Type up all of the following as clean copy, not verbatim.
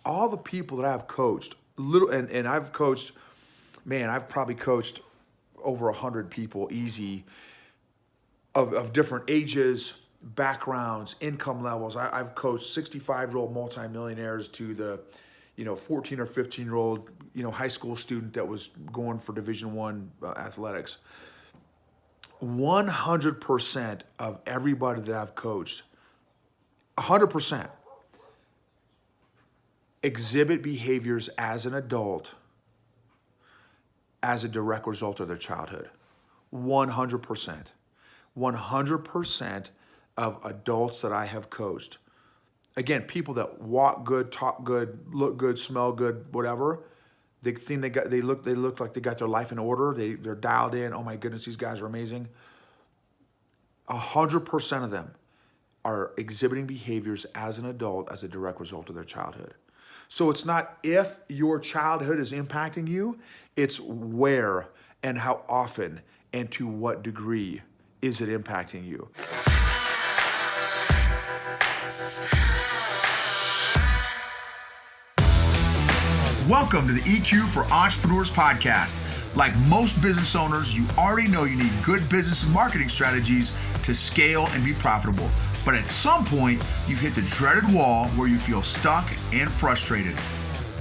all the people that I've coached, and I've coached, man, I've probably coached over 100 people easy of different ages, backgrounds, income levels. I've coached 65-year-old multimillionaires to the 14 or 15-year-old high school student that was going for Division I athletics. 100% of everybody that I've coached, 100%, exhibit behaviors as an adult as a direct result of their childhood. 100%. 100% of adults that I have coached. Again, people that walk good, talk good, look good, smell good, whatever. They think they look like they got their life in order. They're dialed in. Oh my goodness, these guys are amazing. 100% of them are exhibiting behaviors as an adult as a direct result of their childhood. So it's not if your childhood is impacting you, it's where and how often and to what degree is it impacting you. Welcome to the EQ for Entrepreneurs podcast. Like most business owners, you already know you need good business and marketing strategies to scale and be profitable. But at some point, you've hit the dreaded wall where you feel stuck and frustrated.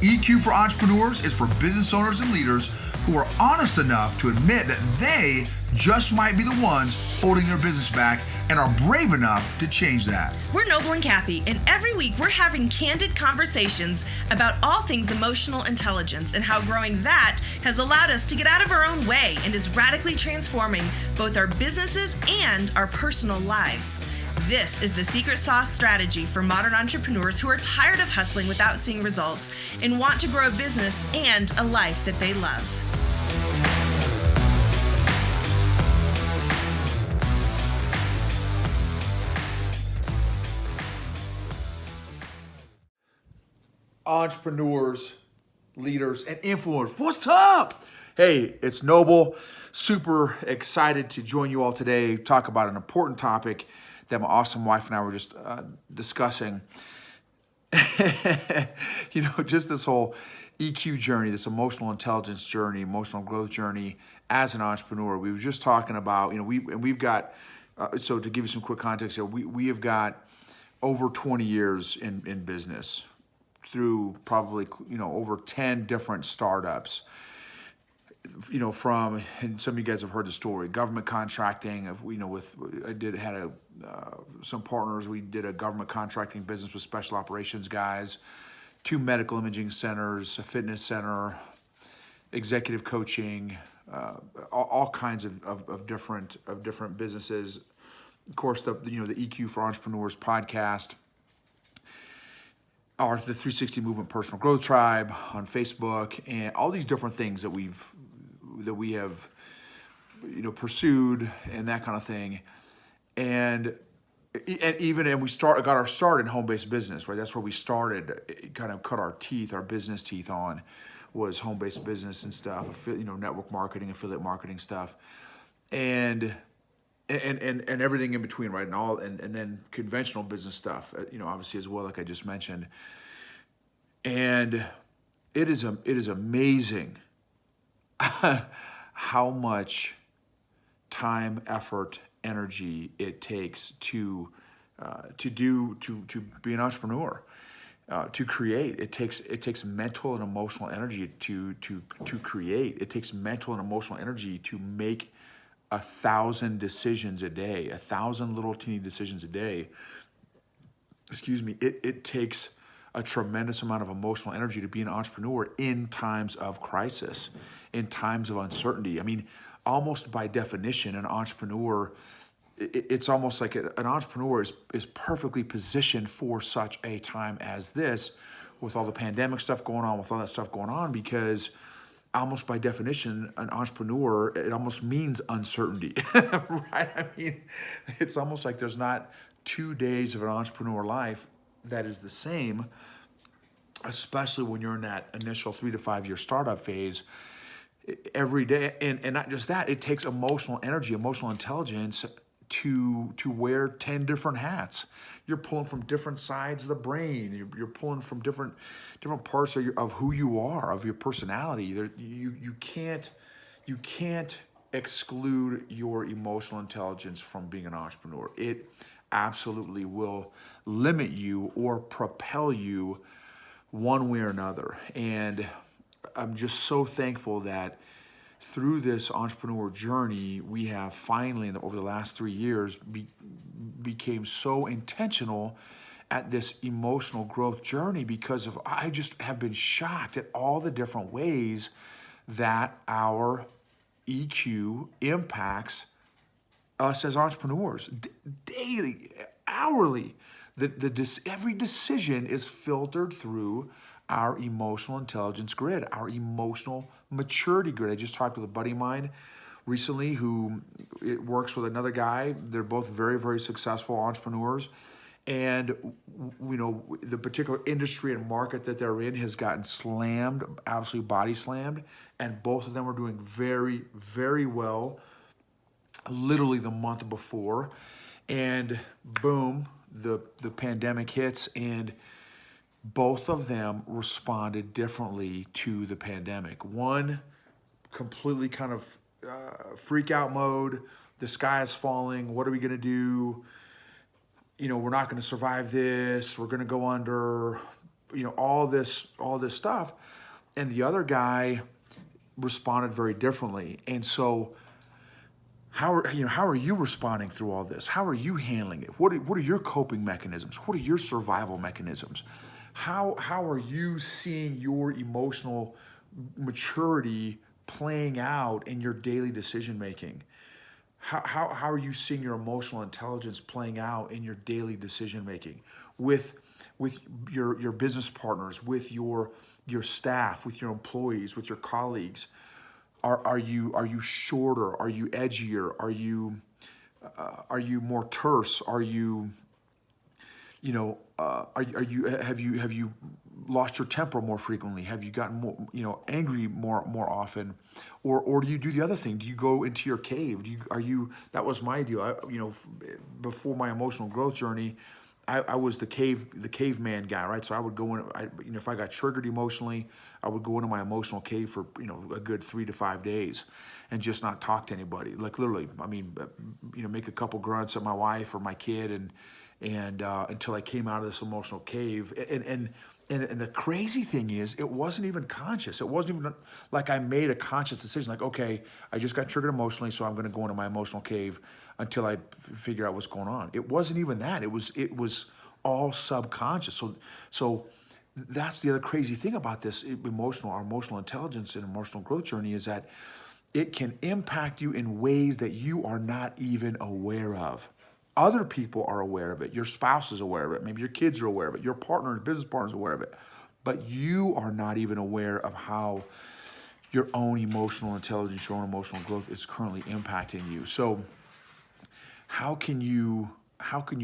EQ for Entrepreneurs is for business owners and leaders who are honest enough to admit that they just might be the ones holding their business back and are brave enough to change that. We're Noble and Kathy, and every week we're having candid conversations about all things emotional intelligence and how growing that has allowed us to get out of our own way and is radically transforming both our businesses and our personal lives. This is the secret sauce strategy for modern entrepreneurs who are tired of hustling without seeing results and want to grow a business and a life that they love. Entrepreneurs, leaders, and influencers. What's up? Hey, it's Noble. Super excited to join you all today, talk about an important topic that my awesome wife and I were just discussing. Just this whole EQ journey, this emotional intelligence journey, emotional growth journey as an entrepreneur. We were just talking about, we've got, so to give you some quick context here, we have got over 20 years in business through probably, over 10 different startups. From, and some of you guys have heard the story, government contracting. Some partners. We did a government contracting business with special operations guys, 2 medical imaging centers, a fitness center, executive coaching, all kinds of different businesses. Of course, the EQ for Entrepreneurs podcast. Or the 360 Movement Personal Growth Tribe on Facebook, and all these different things that we have pursued and that kind of thing. And we got our start in home-based business, right? That's where we started, kind of cut our business teeth on, was home-based business and stuff, network marketing, affiliate marketing stuff. And everything in between, right? And then conventional business stuff, obviously as well, like I just mentioned. And it is amazing how much time, effort, energy it takes to be an entrepreneur, to create. It takes mental and emotional energy to create. It takes mental and emotional energy to make 1,000 decisions a day, 1,000 little teeny decisions a day. Excuse me. It takes a tremendous amount of emotional energy to be an entrepreneur in times of crisis, in times of uncertainty. I mean, almost by definition, an entrepreneur, it's almost like an entrepreneur is perfectly positioned for such a time as this, with all the pandemic stuff going on, with all that stuff going on, because almost by definition, an entrepreneur, it almost means uncertainty, right? I mean, it's almost like there's not 2 days of an entrepreneur life that is the same, especially when you're in that initial 3 to 5 year startup phase. Every day, and not just that, it takes emotional energy, emotional intelligence to wear 10 different hats. You're pulling from different sides of the brain. You're pulling from different parts of who you are, of your personality. You can't exclude your emotional intelligence from being an entrepreneur. It absolutely will limit you or propel you one way or another. And I'm just so thankful that through this entrepreneur journey, we have finally, over the last 3 years, became so intentional at this emotional growth journey because I just have been shocked at all the different ways that our EQ impacts us as entrepreneurs daily, hourly. Every decision is filtered through our emotional intelligence grid, our emotional maturity grid. I just talked with a buddy of mine recently who works with another guy. They're both very, very successful entrepreneurs. And the particular industry and market that they're in has gotten slammed, absolutely body slammed. And both of them are doing very, very well, literally the month before. And boom, the pandemic hits, and both of them responded differently to the pandemic. One, completely kind of freak out mode. The sky is falling. What are we going to do? We're not going to survive this. We're going to go under, all this stuff. And the other guy responded very differently. And so how are you responding through all this? How are you handling it? What are your coping mechanisms? What are your survival mechanisms? How are you seeing your emotional maturity playing out in your daily decision making? How are you seeing your emotional intelligence playing out in your daily decision making with your business partners, with your staff, with your employees, with your colleagues? Are you shorter? Are you edgier? Are you more terse? Are you have you lost your temper more frequently? Have you gotten more, angry more often? Or do you do the other thing? Do you go into your cave? That was my deal. Before my emotional growth journey, I was the caveman guy, right? So I would go in, if I got triggered emotionally, I would go into my emotional cave for, a good 3 to 5 days and just not talk to anybody. Like literally, make a couple grunts at my wife or my kid and until I came out of this emotional cave. And the crazy thing is, it wasn't even conscious. It wasn't even like I made a conscious decision, like, okay, I just got triggered emotionally, so I'm going to go into my emotional cave until I figure out what's going on. It wasn't even that. It was all subconscious. So that's the other crazy thing about this our emotional intelligence and emotional growth journey is that it can impact you in ways that you are not even aware of. Other people are aware of it. Your spouse is aware of it. Maybe your kids are aware of it. Your partner, business partner is aware of it. But you are not even aware of how your own emotional intelligence, your own emotional growth is currently impacting you. So how can you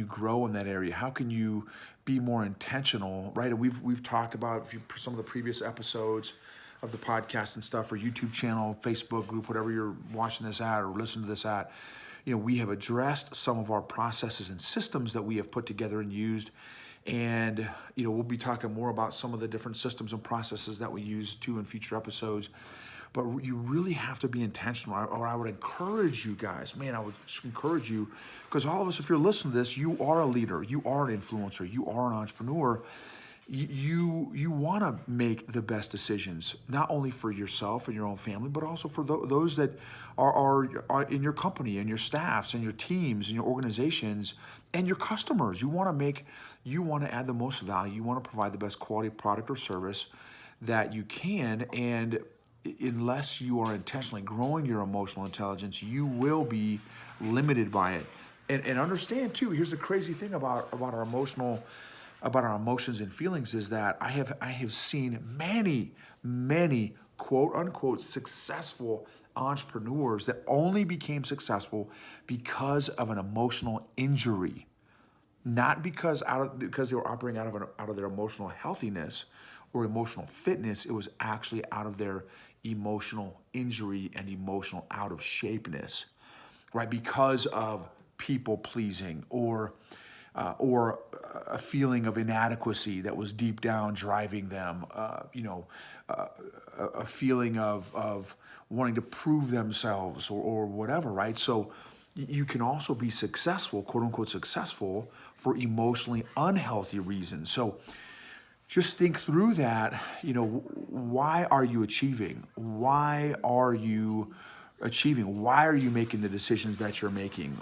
grow in that area? How can you be more intentional, right? And we've talked about some of the previous episodes of the podcast and stuff, or YouTube channel, Facebook group, whatever you're watching this at or listening to this at. We have addressed some of our processes and systems that we have put together and used. And, we'll be talking more about some of the different systems and processes that we use too in future episodes. But you really have to be intentional, or I would encourage you guys, I would encourage you, because all of us, if you're listening to this, you are a leader, you are an influencer, you are an entrepreneur. You want to make the best decisions, not only for yourself and your own family, but also for those that are in your company and your staffs and your teams and your organizations and your customers. You want to add the most value. You want to provide the best quality product or service that you can. And unless you are intentionally growing your emotional intelligence, you will be limited by it. And understand too, here's the crazy thing about our emotions and feelings is that I have seen many quote unquote successful entrepreneurs that only became successful because of an emotional injury, not because they were operating out of their emotional healthiness or emotional fitness. It was actually out of their emotional injury and emotional out of shapeness, right? Because of people pleasing, or a feeling of inadequacy that was deep down driving them, a feeling of wanting to prove themselves, or whatever, right? So you can also be successful, quote unquote successful, for emotionally unhealthy reasons. So just think through that. Why are you achieving? Why are you achieving? Why are you making the decisions that you're making?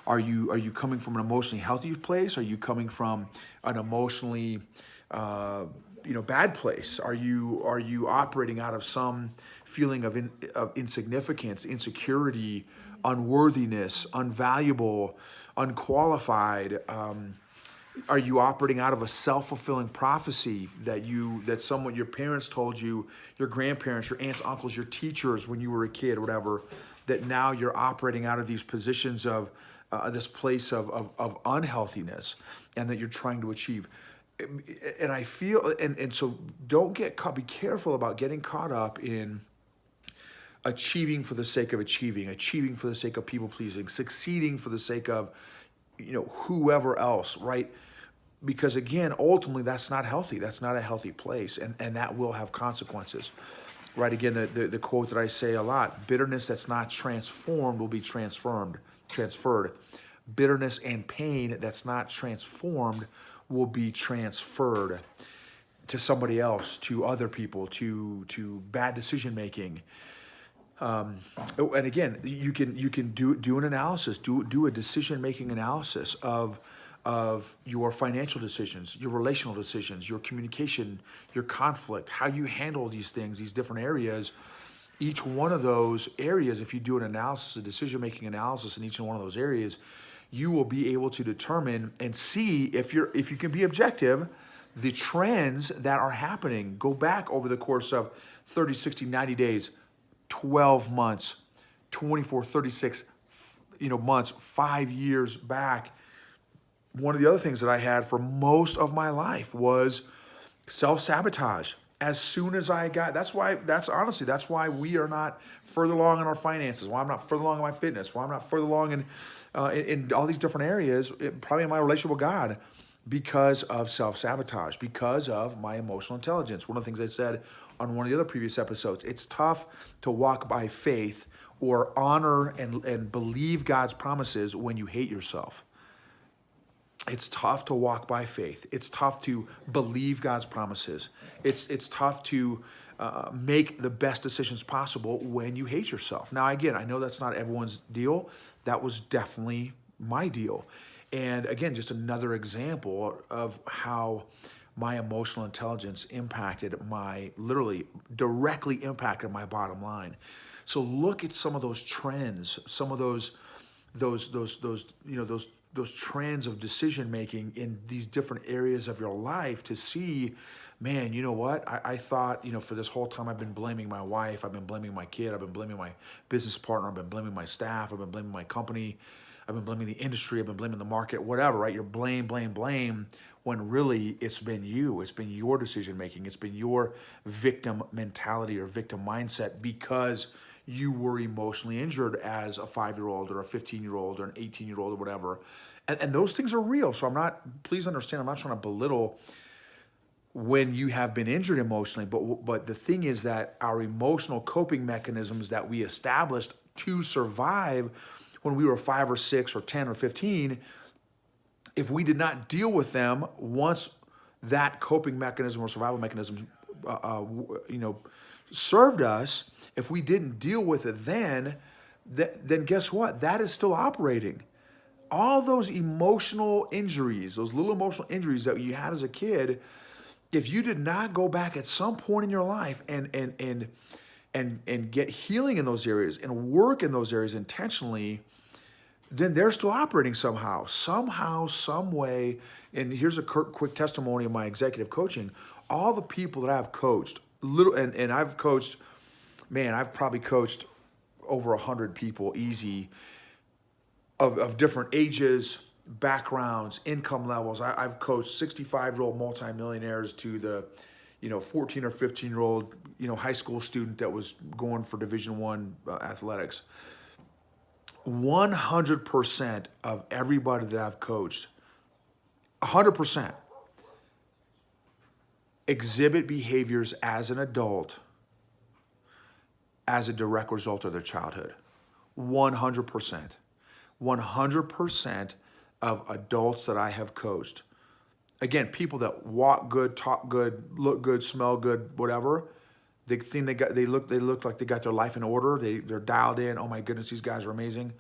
Are you coming from an emotionally healthy place? Are you coming from an emotionally bad place? Are you operating out of some feeling of insignificance, insecurity, unworthiness, unvaluable, unqualified? Are you operating out of a self-fulfilling prophecy that your parents told you, your grandparents, your aunts, uncles, your teachers when you were a kid or whatever, that now you're operating out of these positions of this place of unhealthiness, and that you're trying to achieve? And I feel, and so don't get caught, be careful about getting caught up in achieving for the sake of achieving for the sake of people pleasing, succeeding for the sake of, whoever else, right? Because again, ultimately, that's not healthy. That's not a healthy place, and that will have consequences, right? Again, the quote that I say a lot: bitterness that's not transformed will be transferred. Bitterness and pain that's not transformed will be transferred to somebody else, to other people, to bad decision making. And again, you can do an analysis, do a decision making analysis of your financial decisions, your relational decisions, your communication, your conflict, how you handle these things, these different areas. Each one of those areas, if you do an analysis, a decision making analysis in each one of those areas, you will be able to determine and see, if you can be objective, the trends that are happening. Go back over the course of 30, 60, 90 days, 12 months, 24, 36, months, 5 years back. One of the other things that I had for most of my life was self-sabotage. As soon as I got, that's why we are not further along in our finances, why I'm not further along in my fitness, why I'm not further along in all these different areas, probably in my relationship with God, because of self-sabotage, because of my emotional intelligence. One of the things I said on one of the other previous episodes, it's tough to walk by faith or honor and believe God's promises when you hate yourself. It's tough to walk by faith. It's tough to believe God's promises. It's tough to make the best decisions possible when you hate yourself. Now, again, I know that's not everyone's deal. That was definitely my deal. And again, just another example of how my emotional intelligence literally directly impacted my bottom line. So look at some of those trends, some of those trends of decision making in these different areas of your life to see, man, you know what? I thought, for this whole time I've been blaming my wife, I've been blaming my kid, I've been blaming my business partner, I've been blaming my staff, I've been blaming my company, I've been blaming the industry, I've been blaming the market, whatever, right? You're blame, when really it's been you. It's been your decision making. It's been your victim mentality or victim mindset because you were emotionally injured as a 5-year-old or a 15-year-old or an 18-year-old or whatever. And those things are real. So please understand, I'm not trying to belittle when you have been injured emotionally, but the thing is that our emotional coping mechanisms that we established to survive when we were 5 or 6 or 10 or 15, if we did not deal with them once that coping mechanism or survival mechanism, served us, if we didn't deal with it then guess what? That is still operating. All those emotional injuries, those little emotional injuries that you had as a kid, if you did not go back at some point in your life and get healing in those areas and work in those areas intentionally, then they're still operating somehow, some way. And here's a quick testimony of my executive coaching. All the people that I've coached, and I've coached, I've probably coached over 100 people easy of different ages, backgrounds, income levels. I've coached 65-year-old multimillionaires to the 14 or 15-year-old high school student that was going for Division I athletics. 100% of everybody that I've coached, 100% exhibit behaviors as an adult as a direct result of their childhood. 100%. 100% of adults that I have coached, again, people that walk good, talk good, look good, smell good, whatever, they think they look like they got their life in order. They're dialed in. Oh my goodness, these guys are amazing.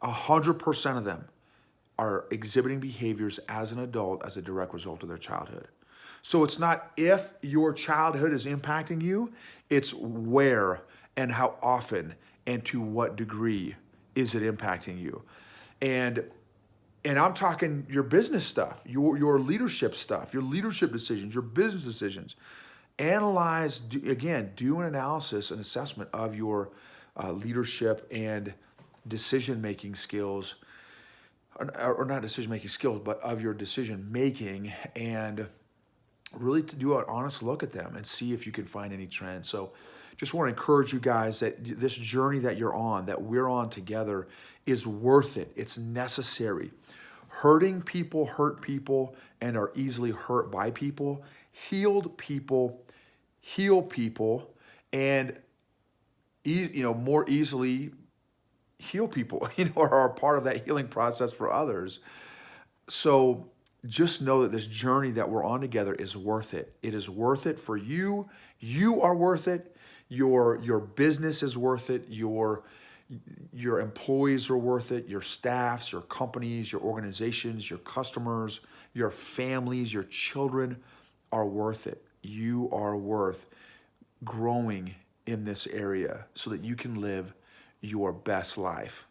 100% of them are exhibiting behaviors as an adult as a direct result of their childhood. So it's not if your childhood is impacting you, it's where and how often and to what degree is it impacting you. And I'm talking your business stuff, your leadership stuff, your leadership decisions, your business decisions. Analyze, do an analysis, an assessment of your leadership and decision-making skills, or not decision-making skills, but of your decision-making, and really to do an honest look at them and see if you can find any trends. So just want to encourage you guys that this journey that you're on, that we're on together, is worth it. It's necessary. Hurting people hurt people and are easily hurt by people. Healed people heal people and more easily heal people, or are part of that healing process for others. So just know that this journey that we're on together is worth it. It is worth it for you. You are worth it. Your business is worth it. Your employees are worth it. Your staffs, your companies, your organizations, your customers, your families, your children are worth it. You are worth growing in this area so that you can live your best life.